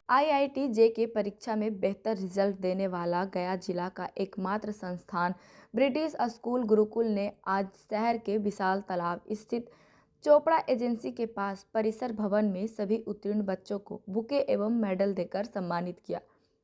IIT JEE परीक्षा में बेहतर रिजल्ट देने वाला गया जिला का एकमात्र संस्थान ब्रिटिश स्कूल गुरुकुल ने आज शहर के विशाल तालाब स्थित चोपड़ा एजेंसी के पास परिसर भवन में सभी उत्तीर्ण बच्चों को बुके एवं मेडल देकर सम्मानित किया।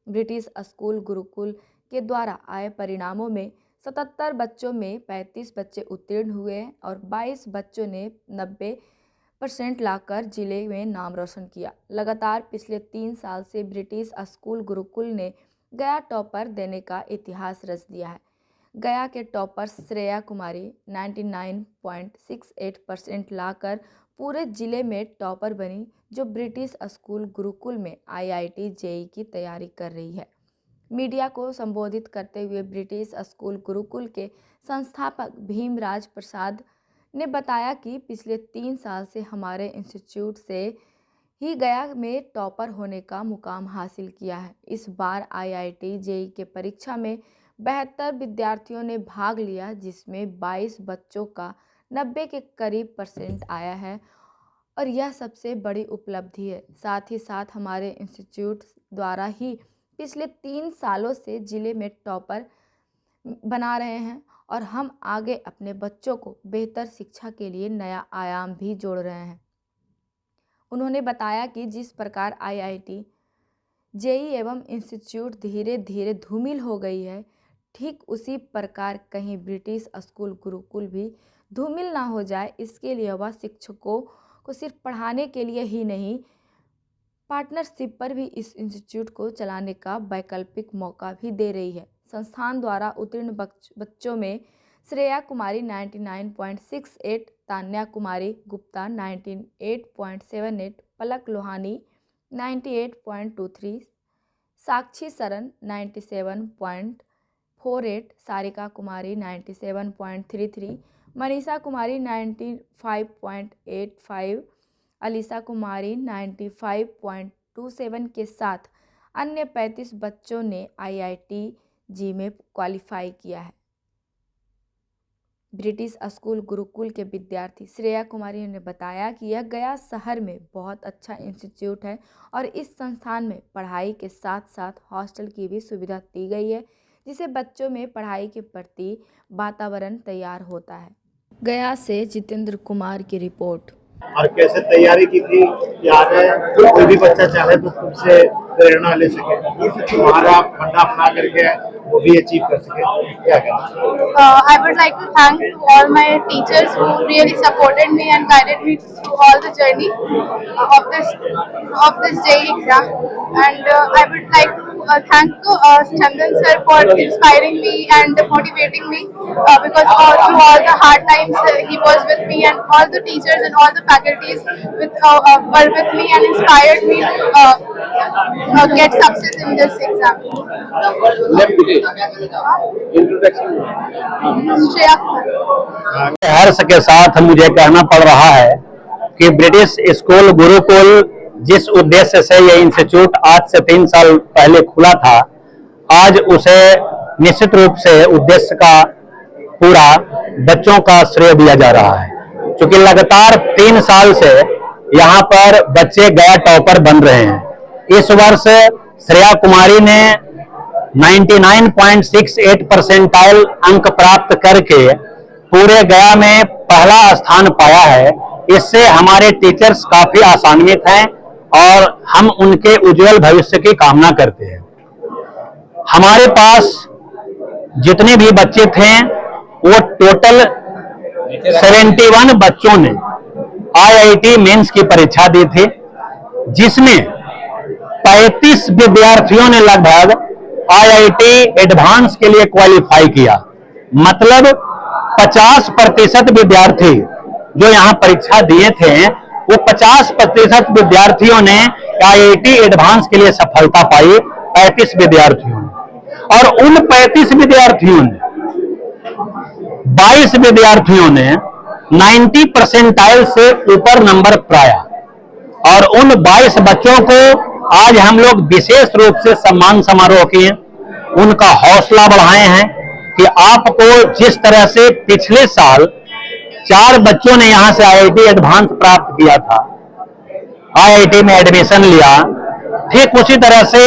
ब्रिटिश स्कूल गुरुकुल के द्वारा आए परिणामों में 77 बच्चों में 35 बच्चे उत्तीर्ण हुए हैं और 22 बच्चों ने 90% लाकर जिले में नाम रोशन किया। लगातार पिछले 3 साल से ब्रिटिश स्कूल गुरुकुल ने गया टॉपर देने का इतिहास रच दिया है। गया के टॉपर श्रेया कुमारी 99.68% लाकर पूरे जिले में टॉपर बनी, जो ब्रिटिश स्कूल गुरुकुल में आईआईटी जेईई की तैयारी कर रही है। मीडिया को संबोधित करते हुए ब्रिटिश स्कूल गुरुकुल के संस्थापक भीमराज प्रसाद ने बताया कि पिछले 3 साल से हमारे इंस्टीट्यूट से ही गया में टॉपर होने का मुकाम हासिल किया है। इस बार आईआईटी जेईई के परीक्षा में 72 विद्यार्थियों ने भाग लिया, जिसमें 22 बच्चों का 90 के करीब % आया है और यह सबसे बड़ी उपलब्धि है। साथ ही साथ हमारे इंस्टीट्यूट द्वारा ही पिछले 3 सालों से जिले में टॉपर बना रहे हैं और हम आगे अपने बच्चों को बेहतर शिक्षा के लिए नया आयाम भी जोड़ रहे हैं। उन्होंने बताया कि जिस प्रकार आईआईटी जेईई एवं इंस्टीट्यूट धीरे धीरे धूमिल हो गई है, ठीक उसी प्रकार कहीं ब्रिटिश स्कूल गुरुकुल भी धूमिल ना हो जाए, इसके लिए वह शिक्षकों को सिर्फ पढ़ाने के लिए ही नहीं, पार्टनरशिप पर भी इस इंस्टीट्यूट को चलाने का वैकल्पिक मौका भी दे रही है। संस्थान द्वारा उत्तीर्ण बच्चों में श्रेया कुमारी 99.68, तान्या कुमारी गुप्ता 98.78, पलक लोहानी 98.23, साक्षी सरन 97.48, सारिका कुमारी 97.33, मनीषा कुमारी 95.85, अलीसा कुमारी 95.27 के साथ अन्य 35 बच्चों ने आईआईटी जेईई में क्वालिफाई किया है। ब्रिटिश स्कूल गुरुकुल के विद्यार्थी श्रेया कुमारी ने बताया कि यह गया शहर में बहुत अच्छा इंस्टीट्यूट है और इस संस्थान में पढ़ाई के साथ साथ हॉस्टल की भी सुविधा दी गई है, जिससे बच्चों में पढ़ाई के प्रति वातावरण तैयार होता है। गया से जितेंद्र कुमार की रिपोर्ट। और कैसे तैयारी की थी, याद है कोई भी बच्चा चाहे तो तुमसे प्रेरणा ले सके, तुम्हारा फंडा अपना करके वो भी अचीव कर सके, क्या कहना? I would like to thank to all my teachers who really supported me and guided me through all the journey of this JEE exam, and I would like to thank Chandan sir for inspiring me and motivating me because through all the hard times he was with me, and all the teachers and all the faculties were with me and inspired me to get success in this exam. हर्ष के साथ मुझे कहना पड़ रहा है कि British school Gurukul जिस उद्देश्य से यह इंस्टीट्यूट आज से 3 साल पहले खुला था, आज उसे निश्चित रूप से उद्देश्य का पूरा बच्चों का श्रेय दिया जा रहा है, क्योंकि लगातार 3 साल से यहाँ पर बच्चे गया टॉपर बन रहे हैं। इस वर्ष श्रेया कुमारी ने 99.68% अंक प्राप्त करके पूरे गया में पहला स्थान पाया है। इससे हमारे टीचर्स काफी आशान्वित हैं और हम उनके उज्जवल भविष्य की कामना करते हैं। हमारे पास जितने भी बच्चे थे वो टोटल 71 बच्चों ने आईआईटी मेंस की परीक्षा दी थी, जिसमें 35 विद्यार्थियों ने लगभग आईआईटी एडवांस के लिए क्वालिफाई किया। मतलब 50% विद्यार्थी जो यहाँ परीक्षा दिए थे, वो 50% विद्यार्थियों ने आईआईटी एडवांस के लिए सफलता पाई, 35 विद्यार्थियों ने। और उन 35 विद्यार्थियों ने 22 विद्यार्थियों ने 90% से ऊपर नंबर पाया और उन 22 बच्चों को आज हम लोग विशेष रूप से सम्मान समारोह किए, उनका हौसला बढ़ाए हैं कि आपको जिस तरह से पिछले साल 4 बच्चों ने यहां से आईआईटी एडवांस प्राप्त किया था, आईआईटी में एडमिशन लिया। ठीक उसी तरह से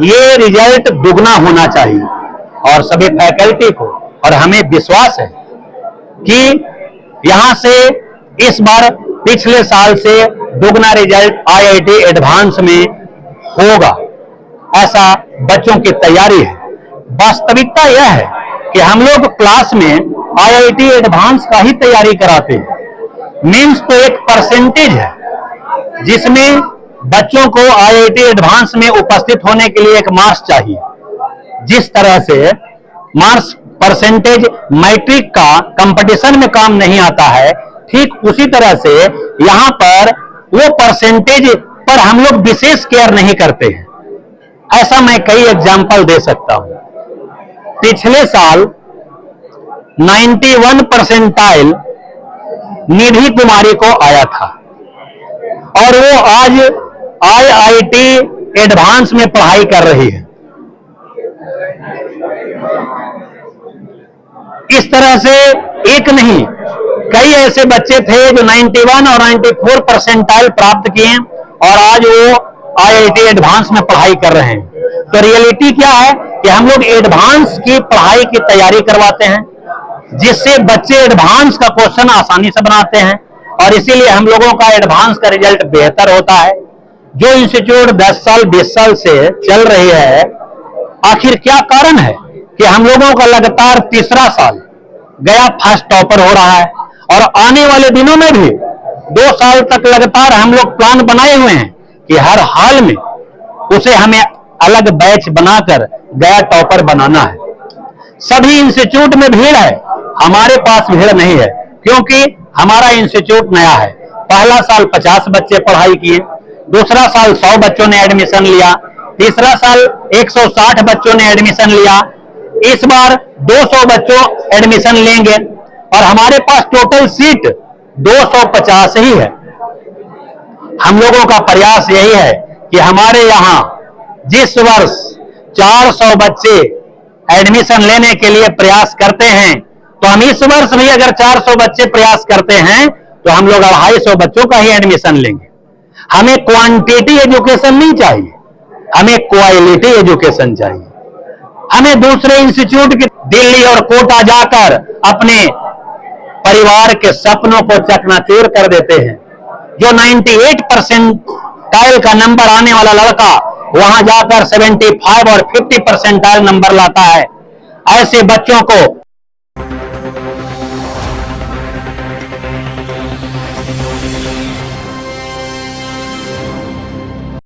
ये रिजल्ट दुगना होना चाहिए और सभी फैकल्टी को और हमें विश्वास है कि यहां से इस बार पिछले साल से दुगना रिजल्ट आईआईटी एडवांस में होगा, ऐसा बच्चों की तैयारी है। वास्तविकता यह है कि हम लोग क्लास में आईआईटी एडवांस का ही तैयारी कराते हैं। मीन्स तो एक परसेंटेज है जिसमें बच्चों को आईआईटी एडवांस में उपस्थित होने के लिए एक मार्क्स चाहिए। जिस तरह से मार्क्स परसेंटेज मैट्रिक का कंपटीशन में काम नहीं आता है, ठीक उसी तरह से यहां पर वो परसेंटेज पर हम लोग विशेष केयर नहीं करते हैं। ऐसा मैं कई एग्जाम्पल दे सकता हूं। पिछले साल 91 परसेंटाइल निधि कुमारी को आया था और वो आज आईआईटी एडवांस में पढ़ाई कर रही है। इस तरह से एक नहीं, कई ऐसे बच्चे थे जो 91 और 94 परसेंटाइल प्राप्त किए और आज वो आईआईटी एडवांस में पढ़ाई कर रहे हैं। तो रियलिटी क्या है कि हम लोग एडवांस की पढ़ाई की तैयारी करवाते हैं, जिससे बच्चे एडवांस का क्वेश्चन आसानी से बनाते हैं और इसीलिए हम लोगों का एडवांस का रिजल्ट बेहतर होता है। जो इंस्टीट्यूट 10 साल 20 साल से चल रही है, आखिर क्या कारण है कि हम लोगों का लगातार तीसरा साल गया फर्स्ट टॉपर हो रहा है और आने वाले दिनों में भी 2 साल तक लगातार हम लोग प्लान बनाए हुए हैं कि हर हाल में उसे हमें अलग बैच बनाकर गया टॉपर बनाना है। सभी इंस्टीट्यूट में भीड़ है, हमारे पास भीड़ नहीं है क्योंकि हमारा इंस्टीट्यूट नया है। पहला साल 50 बच्चे पढ़ाई किए, दूसरा साल 100 बच्चों ने एडमिशन लिया, तीसरा साल 160 बच्चों ने एडमिशन लिया, इस बार 200 बच्चों एडमिशन लेंगे और हमारे पास टोटल सीट 250 ही है। हम लोगों का प्रयास यही है कि हमारे यहां जिस वर्ष 400 बच्चे एडमिशन लेने के लिए प्रयास करते हैं, तो हम इस वर्ष भी अगर 400 बच्चे प्रयास करते हैं तो हम लोग 250 बच्चों का ही एडमिशन लेंगे। हमें क्वांटिटी एजुकेशन नहीं चाहिए, हमें क्वालिटी एजुकेशन चाहिए। हमें दूसरे इंस्टीट्यूट की दिल्ली और कोटा जाकर अपने परिवार के सपनों को चकनाचूर कर देते हैं। जो 98 परसेंटाइल का नंबर आने वाला लड़का वहां जाकर 75 और 50 परसेंटाइल नंबर लाता है। ऐसे बच्चों को